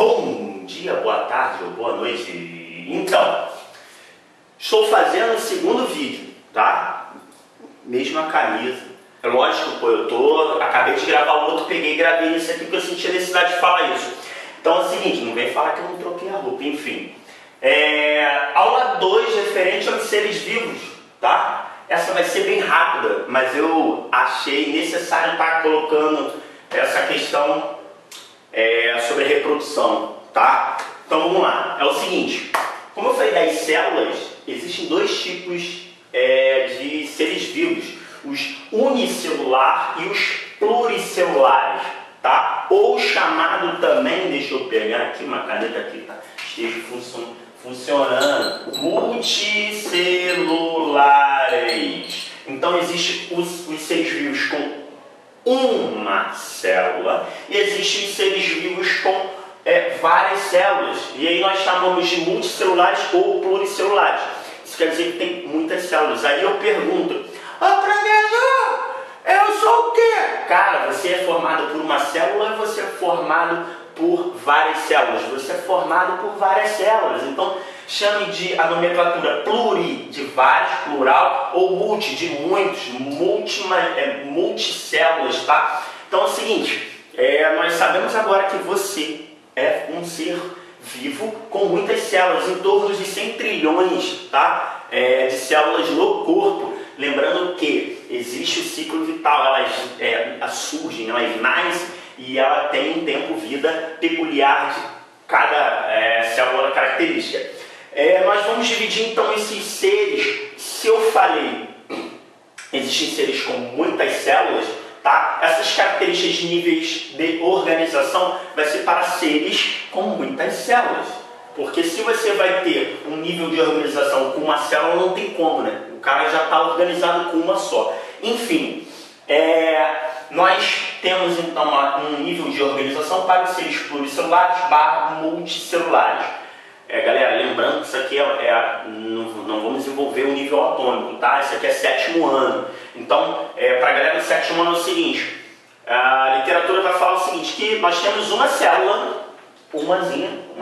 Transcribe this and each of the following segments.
Bom dia, boa tarde ou boa noite. Então, estou fazendo o segundo vídeo, tá? Mesma camisa. É lógico, pô, acabei de gravar o outro, peguei e gravei isso aqui porque eu senti a necessidade de falar isso. Então é o seguinte, não vem falar que eu não troquei a roupa, enfim. Aula 2, referente aos seres vivos, tá? Essa vai ser bem rápida, mas eu achei necessário estar colocando essa questão sobre reprodução, tá? Então vamos lá, é o seguinte, como eu falei das células, existem dois tipos de seres vivos, os unicelular e os pluricelulares, tá? Ou chamado também, deixa eu pegar aqui uma caneta aqui, tá? Esteja funcionando, multicelulares. Então existem os seres vivos com uma célula e existem seres vivos com várias células, e aí nós chamamos de multicelulares ou pluricelulares. Isso quer dizer que tem muitas células. Aí eu pergunto, professor, eu sou o quê? Cara, você é formado por uma célula e você é formado por várias células. Você é formado por várias células. Então chame de a nomenclatura pluri, de vários, plural, ou multi, de muitos, multicélulas, tá? Então é o seguinte, nós sabemos agora que você é um ser vivo com muitas células, em torno de 100 trilhões, tá? De células no corpo. Lembrando que existe o ciclo vital, elas surgem, elas nascem e ela tem um tempo-vida peculiar de cada célula característica. Nós vamos dividir então esses seres. Se eu falei, existem seres com muitas células, tá? Essas características de níveis de organização vai ser para seres com muitas células. Porque se você vai ter um nível de organização com uma célula, não tem como, né? O cara já está organizado com uma só. Enfim, nós temos então um nível de organização para os seres pluricelulares / multicelulares. Galera, lembrando que isso aqui não vamos desenvolver o nível atômico, tá? Isso aqui é 7º ano. Então, para a galera do 7º ano é o seguinte, a literatura vai falar o seguinte, que nós temos uma célula, uma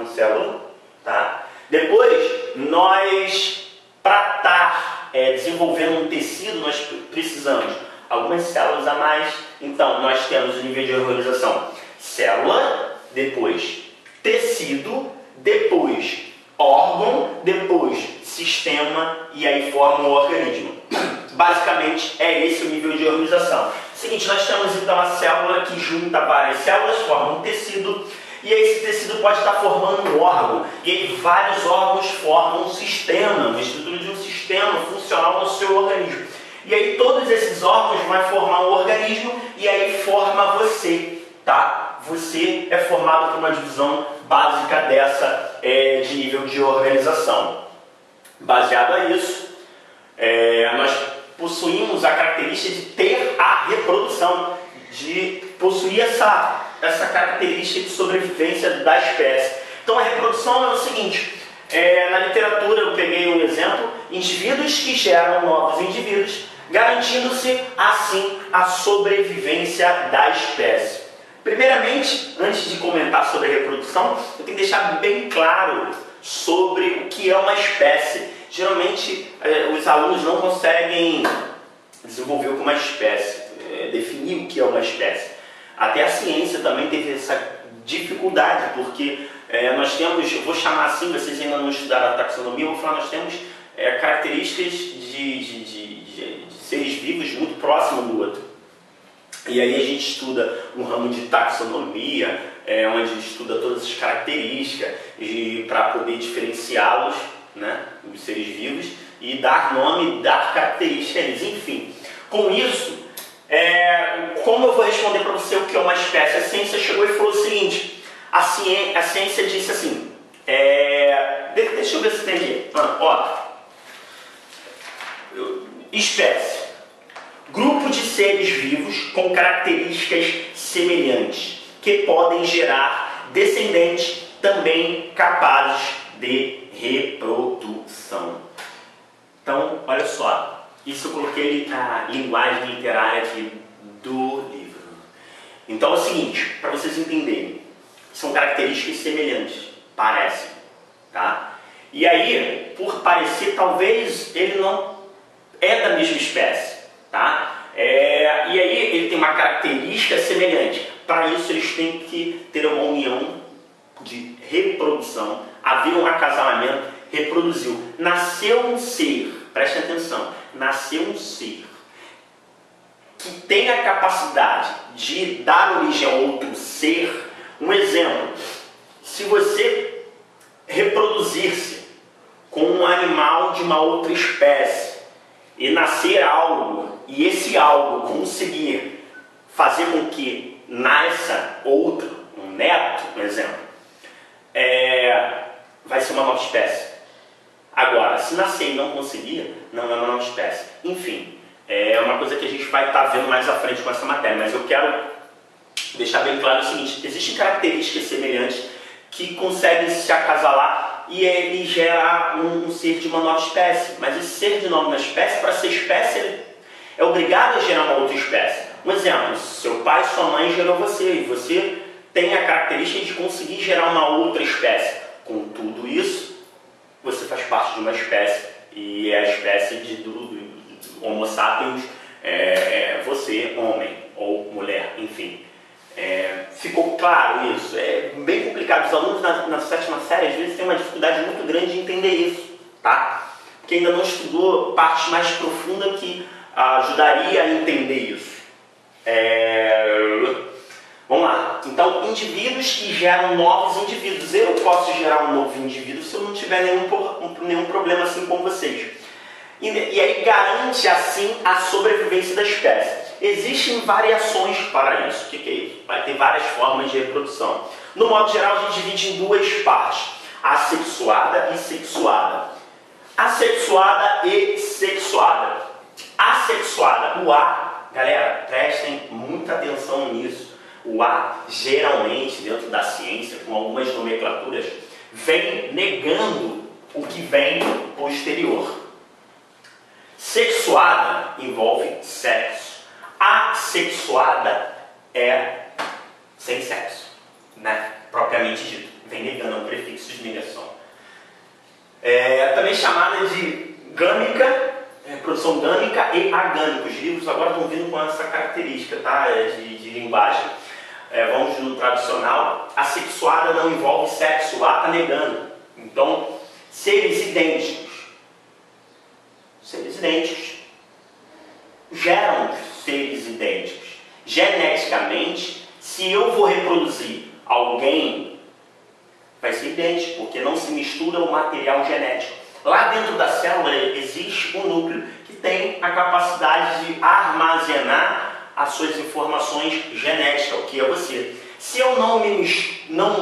célula, tá? Depois, nós, para estar desenvolvendo um tecido, nós precisamos algumas células a mais. Então, nós temos o nível de organização célula, depois tecido, depois órgão, depois sistema e aí forma um organismo. Basicamente é esse o nível de organização. Seguinte, nós temos então a célula que junta várias células, forma um tecido, e aí esse tecido pode estar formando um órgão, e aí vários órgãos formam um sistema, uma estrutura de um sistema funcional no seu organismo. E aí todos esses órgãos vão formar um organismo e aí forma você, tá? Você é formado por uma divisão básica dessa de nível de organização. Baseado a isso, nós possuímos a característica de ter a reprodução, de possuir essa característica de sobrevivência da espécie. Então a reprodução é o seguinte, na literatura eu peguei um exemplo, indivíduos que geram novos indivíduos, garantindo-se assim a sobrevivência da espécie. Primeiramente, antes de comentar sobre a reprodução, eu tenho que deixar bem claro sobre o que é uma espécie. Geralmente, os alunos não conseguem desenvolver o que é uma espécie, definir o que é uma espécie. Até a ciência também teve essa dificuldade, porque nós temos, eu vou chamar assim, vocês ainda não estudaram a taxonomia, eu vou falar, nós temos características de seres vivos muito próximos um do outro. E aí a gente estuda um ramo de taxonomia, onde estuda todas as características para poder diferenciá-los, né, dos seres vivos e dar nome, dar características a eles. Enfim, com isso, como eu vou responder para você o que é uma espécie? A ciência chegou e falou o seguinte, a ciência disse assim, deixa eu ver se tem aqui, espécie. Grupo de seres vivos com características semelhantes, que podem gerar descendentes também capazes de reprodução. Então, olha só, isso eu coloquei na linguagem literária aqui do livro. Então é o seguinte, para vocês entenderem, são características características semelhantes, parecem, tá? E aí, por parecer, talvez ele não é da mesma espécie, tá? E aí ele tem uma característica semelhante. Para isso eles têm que ter uma união de reprodução, haver um acasalamento, reproduziu. Nasceu um ser, preste atenção, nasceu um ser que tem a capacidade de dar origem a outro ser. Um exemplo, se você reproduzir-se com um animal de uma outra espécie e nascer algo, e esse algo conseguir fazer com que nasça outro, um neto, por exemplo, vai ser uma nova espécie. Agora, se nascer e não conseguir, não é uma nova espécie. Enfim, é uma coisa que a gente vai estar vendo mais à frente com essa matéria, mas eu quero deixar bem claro o seguinte: existem características semelhantes que conseguem se acasalar e ele gera um ser de uma nova espécie. Mas esse ser de nova espécie, para ser espécie, ele é obrigado a gerar uma outra espécie. Um exemplo, seu pai e sua mãe gerou você, e você tem a característica de conseguir gerar uma outra espécie. Com tudo isso, você faz parte de uma espécie, e é a espécie do Homo sapiens, você, homem ou mulher, enfim. Ficou claro isso? É bem complicado. Os alunos na sétima série às vezes têm uma dificuldade muito grande de entender isso, tá? Porque ainda não estudou parte mais profunda que ajudaria a entender isso. Vamos lá. Então, indivíduos que geram novos indivíduos. Eu posso gerar um novo indivíduo se eu não tiver nenhum problema assim com vocês. E aí garante assim a sobrevivência da espécie. Existem variações para isso. O que é isso? Vai ter várias formas de reprodução. No modo geral, a gente divide em duas partes: assexuada e sexuada. Assexuada e sexuada. Assexuada, o A, galera, prestem muita atenção nisso. O A, geralmente, dentro da ciência, com algumas nomenclaturas, vem negando o que vem posterior. Sexuada envolve sexo. Assexuada é sem sexo, né? Propriamente dito. Vem negando, é um prefixo de negação. Também chamada de gâmica, produção gâmica e agâmica. Os livros agora estão vindo com essa característica, tá? de linguagem. Vamos no tradicional. Assexuada não envolve sexo, o A está negando. Então, seres idênticos geram seres idênticos. Geneticamente, se eu vou reproduzir alguém, vai ser idêntico, porque não se mistura o material genético. Lá dentro da célula existe um núcleo que tem a capacidade de armazenar as suas informações genéticas, o que é você. Se eu não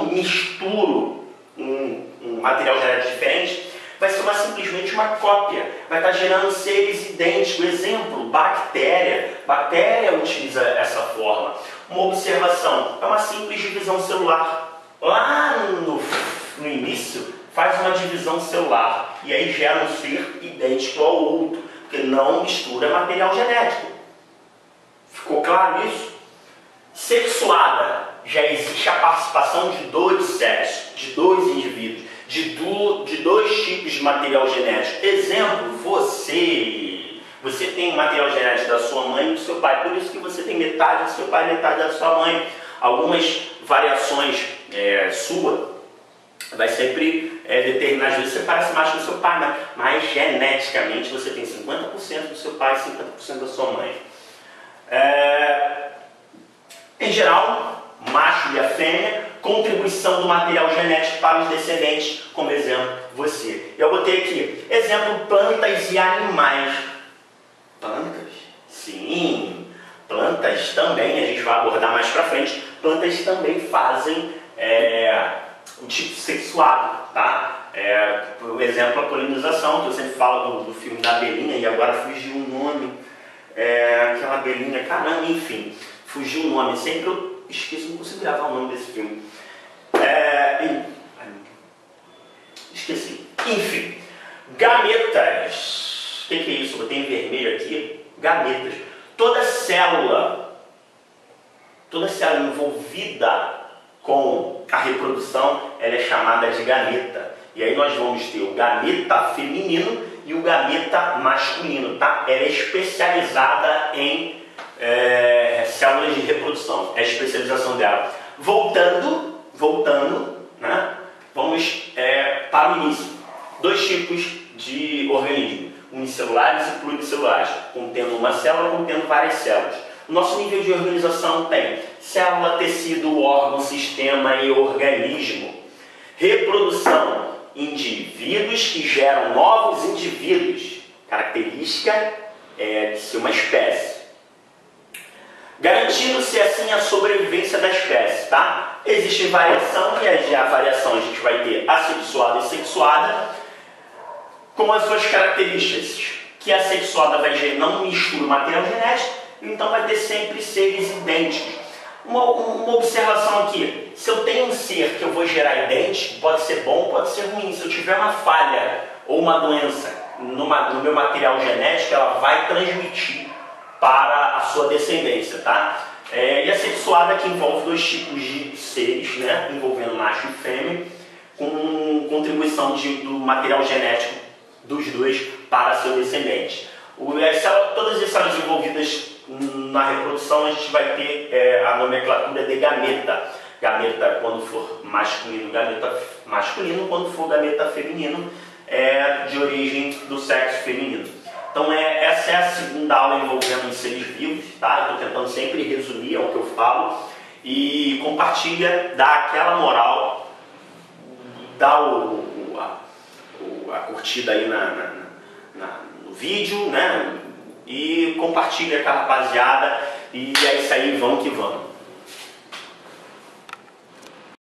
misturo um material genético diferente, vai ser simplesmente uma cópia. Vai estar gerando seres idênticos. Exemplo, bactéria. Bactéria utiliza essa forma. Uma observação, é uma simples divisão celular. Lá no início, faz uma divisão celular. E aí gera um ser idêntico ao outro, porque não mistura material genético. Ficou claro isso? Sexuada. Já existe a participação de dois sexos, de dois indivíduos, de dois tipos de material genético. Exemplo, você tem material genético da sua mãe e do seu pai, por isso que você tem metade do seu pai e metade da sua mãe. Algumas variações sua vai sempre determinar, às vezes você parece mais com o seu pai, mas geneticamente você tem 50% do seu pai e 50% da sua mãe. Em geral, macho e a fêmea, contribuição do material genético para os descendentes, como exemplo, você. Eu botei aqui, exemplo, plantas e animais. Plantas? Sim, plantas também, a gente vai abordar mais pra frente, plantas também fazem um tipo sexuado, tá? Por exemplo, a polinização, que eu sempre falo do filme da abelhinha, e agora fugiu o nome, aquela abelhinha, caramba, enfim, fugiu o nome, sempre eu esqueço, não consigo gravar o nome desse filme. Esqueci. Enfim, gametas. O que é isso? Eu botei em vermelho aqui. Gametas. Toda célula envolvida com a reprodução, ela é chamada de gameta. E aí nós vamos ter o gameta feminino e o gameta masculino, tá? Ela é especializada em células de reprodução, é a especialização dela. Voltando, né? Vamos para o início. Dois tipos de organismo, unicelulares e pluricelulares, contendo uma célula, contendo várias células. O nosso nível de organização tem célula, tecido, órgão, sistema e organismo. Reprodução, indivíduos que geram novos indivíduos. Característica de ser uma espécie. Garantindo-se assim a sobrevivência da espécie, tá? Existe variação, e a variação a gente vai ter assexuada e sexuada, com as suas características. Que a sexuada não mistura o material genético, então vai ter sempre seres idênticos. Uma observação aqui: se eu tenho um ser que eu vou gerar idêntico, pode ser bom, pode ser ruim. Se eu tiver uma falha ou uma doença no meu material genético, ela vai transmitir para a sua descendência, tá? E a sexuada, que envolve dois tipos de seres, né? Envolvendo macho e fêmea, com contribuição do material genético dos dois para seu descendente. Todas as células envolvidas na reprodução, a gente vai ter a nomenclatura de gameta. Gameta quando for masculino, gameta masculino, quando for gameta feminino, de origem do sexo feminino. Então essa é a segunda aula envolvendo os seres vivos, tá? Eu estou tentando sempre resumir ao que eu falo, e compartilha, dá aquela moral, dá a curtida aí no vídeo, né? E compartilha com a rapaziada, e é isso aí, vamos que vamos.